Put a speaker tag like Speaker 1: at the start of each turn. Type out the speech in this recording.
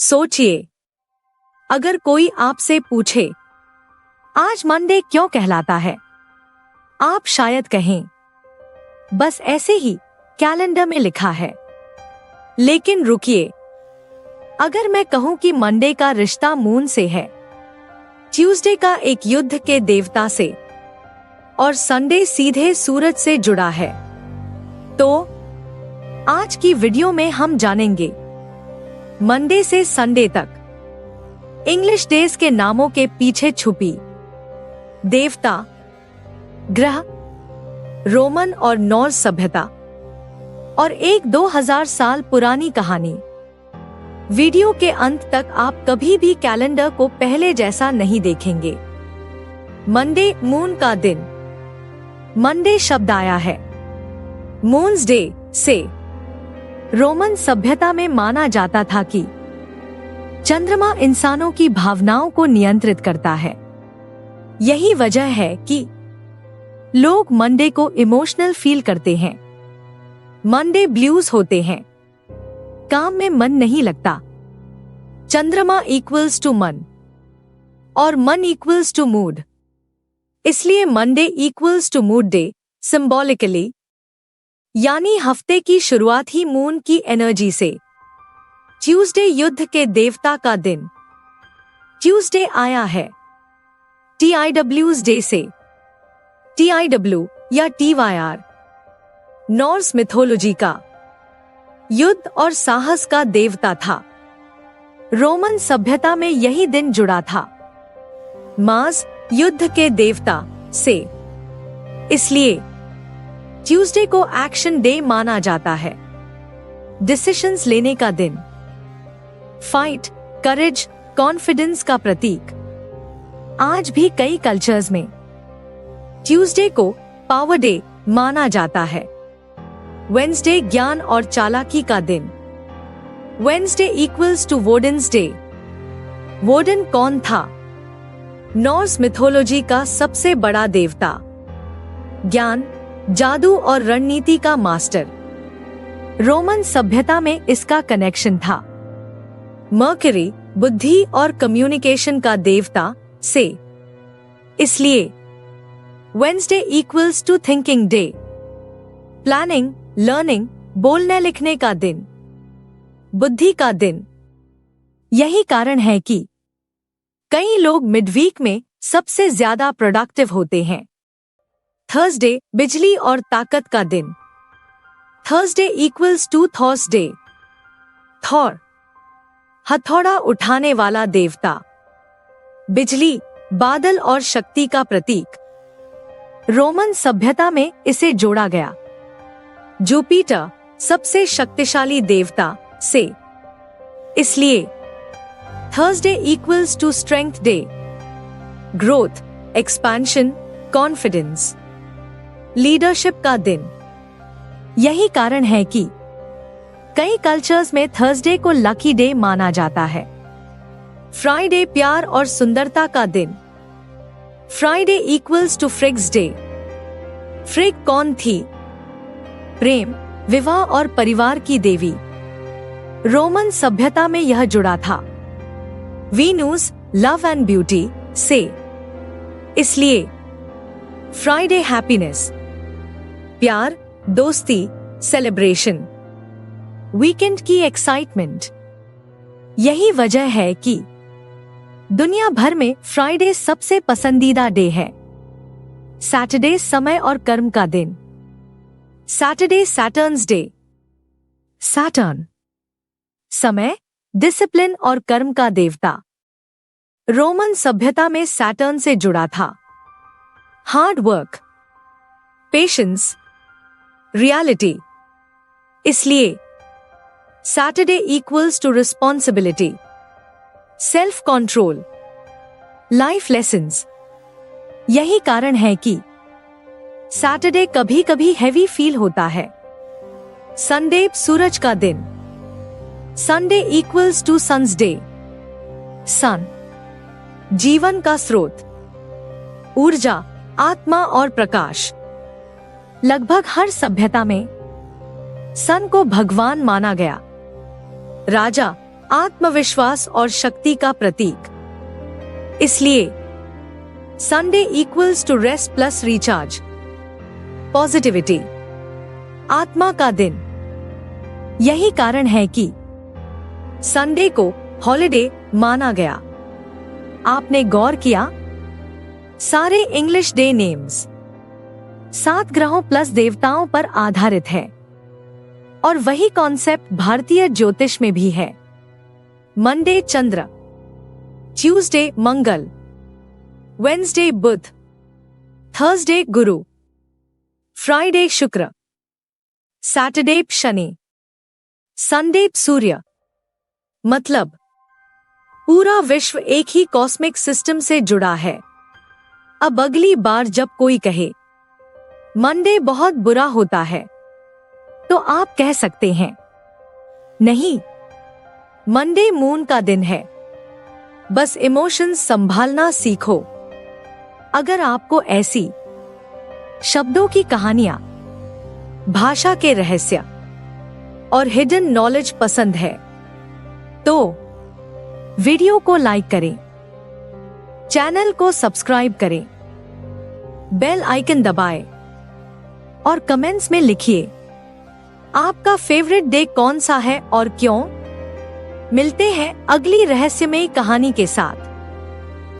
Speaker 1: सोचिए, अगर कोई आपसे पूछे आज मंडे क्यों कहलाता है, आप शायद कहें बस ऐसे ही कैलेंडर में लिखा है। लेकिन रुकिए, अगर मैं कहूं कि मंडे का रिश्ता मून से है, ट्यूसडे का एक युद्ध के देवता से और संडे सीधे सूरज से जुड़ा है, तो आज की वीडियो में हम जानेंगे मंडे से संडे तक इंग्लिश डेज के नामों के पीछे छुपी देवता, ग्रह, रोमन और नॉर्स सभ्यता और एक 2000 साल पुरानी कहानी। वीडियो के अंत तक आप कभी भी कैलेंडर को पहले जैसा नहीं देखेंगे। मंडे, मून का दिन। मंडे शब्द आया है मून्स डे से। रोमन सभ्यता में माना जाता था कि चंद्रमा इंसानों की भावनाओं को नियंत्रित करता है। यही वजह है कि लोग मंडे को इमोशनल फील करते हैं। मंडे ब्लूज होते हैं, काम में मन नहीं लगता। चंद्रमा इक्वल्स टू मन और मन इक्वल्स टू मूड, इसलिए Monday equals to mood day symbolically, यानी हफ्ते की शुरुआत ही मून की एनर्जी से। ट्यूसडे युद्ध के देवता का दिन। ट्यूसडे आया है TIW's डे से। TIW या TYR नॉर्स मिथोलॉजी का युद्ध और साहस का देवता था। रोमन सभ्यता में यही दिन जुड़ा था मार्स, युद्ध के देवता से। इसलिए ट्यूसडे को एक्शन डे माना जाता है, डिसीजंस लेने का दिन, फाइट, करेज, कॉन्फिडेंस का प्रतीक। आज भी कई कल्चर्स में ट्यूसडे को पावर डे माना जाता है। वेडनेसडे ज्ञान और चालाकी का दिन। Wednesday equals to Woden's day. Woden कौन था? नॉर्स मिथोलॉजी का सबसे बड़ा देवता, ज्ञान, जादू और रणनीति का मास्टर। रोमन सभ्यता में इसका कनेक्शन था मर्करी, बुद्धि और कम्युनिकेशन का देवता से। इसलिए Wednesday equals to thinking day, planning, learning, बोलने लिखने का दिन, बुद्धि का दिन। यही कारण है कि कई लोग मिडवीक में सबसे ज्यादा प्रोडक्टिव होते हैं। थर्सडे बिजली और ताकत का दिन। थर्सडे इक्वल्स टू थॉर्सडे, थॉर, हथौड़ा उठाने वाला देवता, बिजली, बादल और शक्ति का प्रतीक। रोमन सभ्यता में इसे जोड़ा गया जुपिटर, सबसे शक्तिशाली देवता से। इसलिए Thursday equals to strength day, growth, expansion, confidence, leadership का दिन। यही कारण है कि कई कल्चर्स में थर्सडे को लकी डे माना जाता है। फ्राइडे प्यार और सुंदरता का दिन। Friday equals to Frigg's day. Frigg कौन थी? प्रेम, विवाह और परिवार की देवी। रोमन सभ्यता में यह जुड़ा था वीनस, लव एंड ब्यूटी से। इसलिए फ्राइडे हैप्पीनेस, प्यार, दोस्ती, सेलिब्रेशन, वीकेंड की एक्साइटमेंट। यही वजह है कि दुनिया भर में फ्राइडे सबसे पसंदीदा डे है। सैटरडे समय और कर्म का दिन। Saturday Saturn's day. सैटर्न समय, डिसिप्लिन और कर्म का देवता। रोमन सभ्यता में सैटर्न से जुड़ा था हार्ड वर्क, पेशेंस, रियलिटी। इसलिए Saturday equals to responsibility, self control, life lessons. यही कारण है कि सैटरडे कभी कभी हैवी फील होता है। संडे सूरज का दिन। Sunday equals to sun's day. Sun जीवन का स्रोत, ऊर्जा, आत्मा और प्रकाश। लगभग हर सभ्यता में सन को भगवान माना गया। राजा, आत्मविश्वास और शक्ति का प्रतीक। इसलिए Sunday equals to rest plus recharge. Positivity, आत्मा का दिन। यही कारण है कि संडे को हॉलिडे माना गया। आपने गौर किया? सारे इंग्लिश डे नेम्स 7 ग्रहों प्लस देवताओं पर आधारित है और वही कॉन्सेप्ट भारतीय ज्योतिष में भी है। मंडे चंद्र, ट्यूसडे मंगल, वेंसडे बुध, थर्सडे गुरु, फ्राइडे शुक्र, सैटरडे शनि, संडे सूर्य। मतलब पूरा विश्व एक ही कॉस्मिक सिस्टम से जुड़ा है। अब अगली बार जब कोई कहे मंडे बहुत बुरा होता है, तो आप कह सकते हैं, नहीं, मंडे मून का दिन है, बस इमोशंस संभालना सीखो। अगर आपको ऐसी शब्दों की कहानियां, भाषा के रहस्य और हिडन नॉलेज पसंद है, तो वीडियो को लाइक करें, चैनल को सब्सक्राइब करें, बेल आइकन दबाएं और कमेंट्स में लिखिए आपका फेवरेट डे कौन सा है और क्यों। मिलते हैं अगली रहस्यमयी कहानी के साथ।